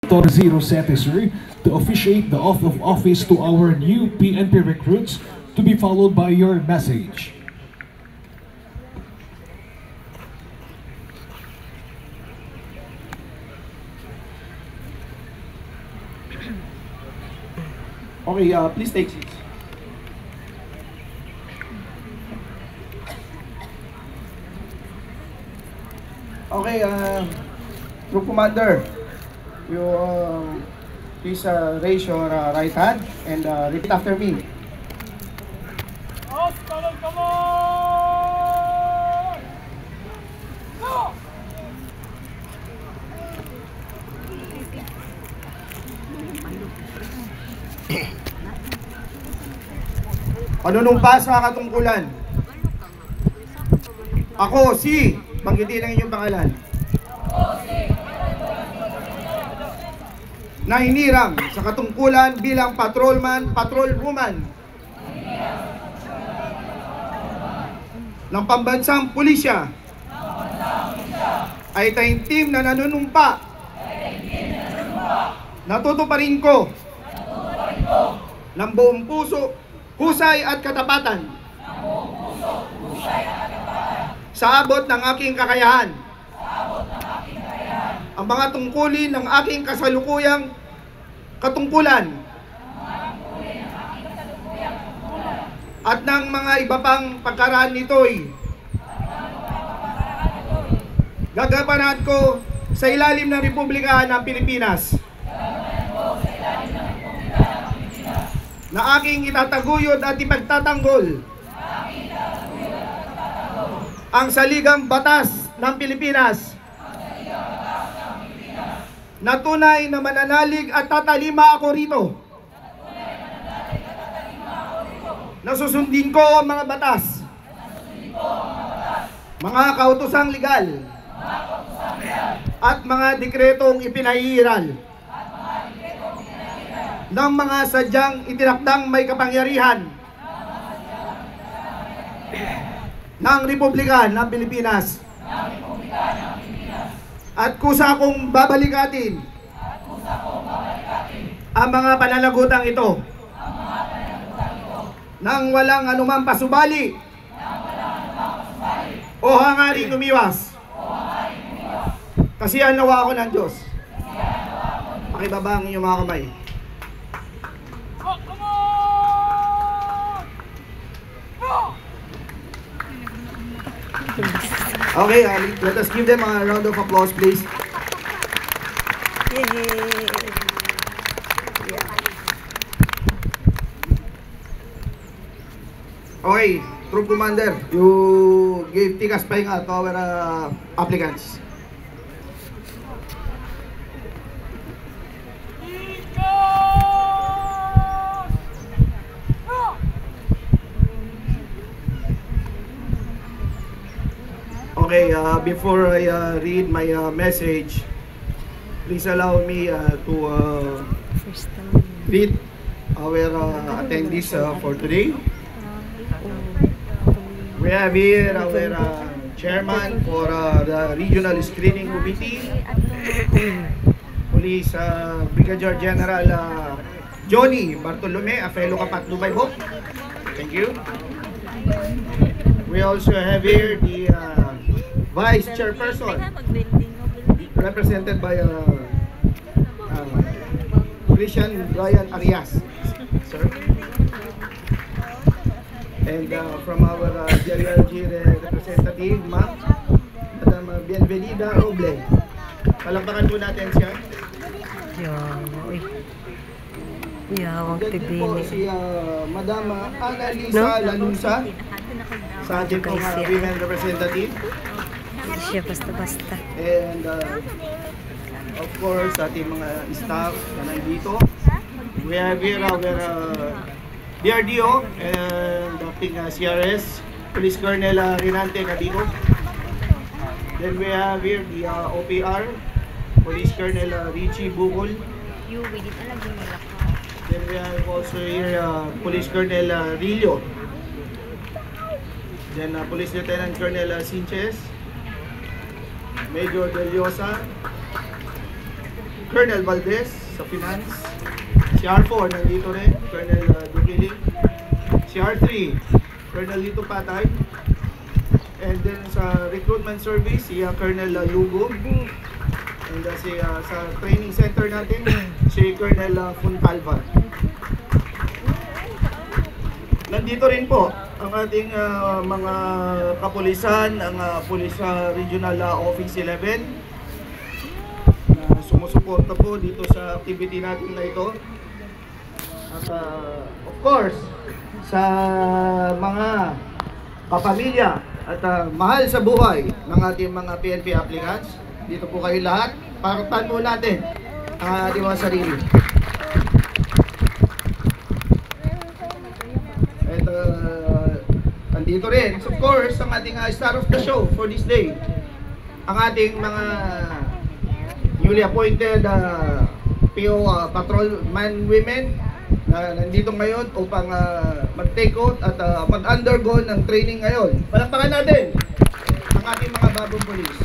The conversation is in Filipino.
Zero Sete, sir, to officiate the oath of office to our new PNP recruits, to be followed by your message. Okay, please take seats. Okay, Troop Commander, you please raise your right hand and repeat after me. Come on! No! Panunumpa sa katungkulan. Ako si, banggitin ang inyong pangalan. Na hinirang sa katungkulan bilang patrolman, patrolwoman ng pambansang pulisya ay taimtim na nanunumpa natutuparin ko ng buong puso, husay at katapatan sa abot ng aking kakayahan ang mga tungkulin ng aking kasalukuyang katungkulan at ng mga iba pang pagkaraan nito'y gagampanan ko sa ilalim ng Republika ng Pilipinas na aking itataguyod at ipagtatanggol ang saligang batas ng Pilipinas na tunay na mananalig at tatalima ako rito. Nasusundin ko ang mga batas, mga kautosang legal, at mga dekretong ipinahihiral ng mga sadyang itinakdang may kapangyarihan ng Republika ng Pilipinas. At kusa akong babalikatin ang mga pananagutang ito nang walang anumang pasubali o hangaring umiwas. Kasi nawa ako ng Diyos. Pakibaba ang inyong mga kamay. Come on! No! Okay, let us give them a round of applause, please. Okay, Troop Commander, you give tikas pahinga to our applicants. Okay, before I read my message, please allow me to greet our attendees for today. We have here our chairman for the Regional Screening Committee, Police Brigadier General Johnny Bartolome, a fellow Kapatnubay Hope. Thank you. We also have here the Vice Chairperson, represented by Christian Brian Arias, sir. And from our JLG representative, Madam Bienvenida Roble. Palakpakan po natin siya. Yawang Then tibini. po si Madam Annalisa Lanusa, sa ating pong women representative. Hindi siya basta-basta. And of course, ating mga staff na nandito. We have here our DRDO and acting CRS, Police Colonel Rinante Cadigo. Then we have here the OPR, Police Colonel Richie Bukol. Then we have also here Police Colonel Rillo. Then Police Lieutenant Colonel Sanchez, Major Deliosa, Colonel Valdez sa Finance. Si R4 nandito rin, Colonel Duquiling. Si R3, Colonel Lito Patay. And then sa Recruitment Service, si Colonel Lugo. And sa training center natin, si Colonel Fontalva. Nandito rin po ang ating mga kapulisan, ang Police Regional Office 11 na sumusuporta po dito sa activity natin na ito. At of course, sa mga kapamilya at mahal sa buhay ng ating mga PNP applicants, dito po kayo lahat. Parutan po natin ang ating mga sarili. At andito rin, of course, ang ating star of the show for this day. Ang ating mga newly appointed PO patrolman women na nandito ngayon upang mag-take out at mag-undergo ng training ngayon. Palakpakan natin ang ating mga bagong police.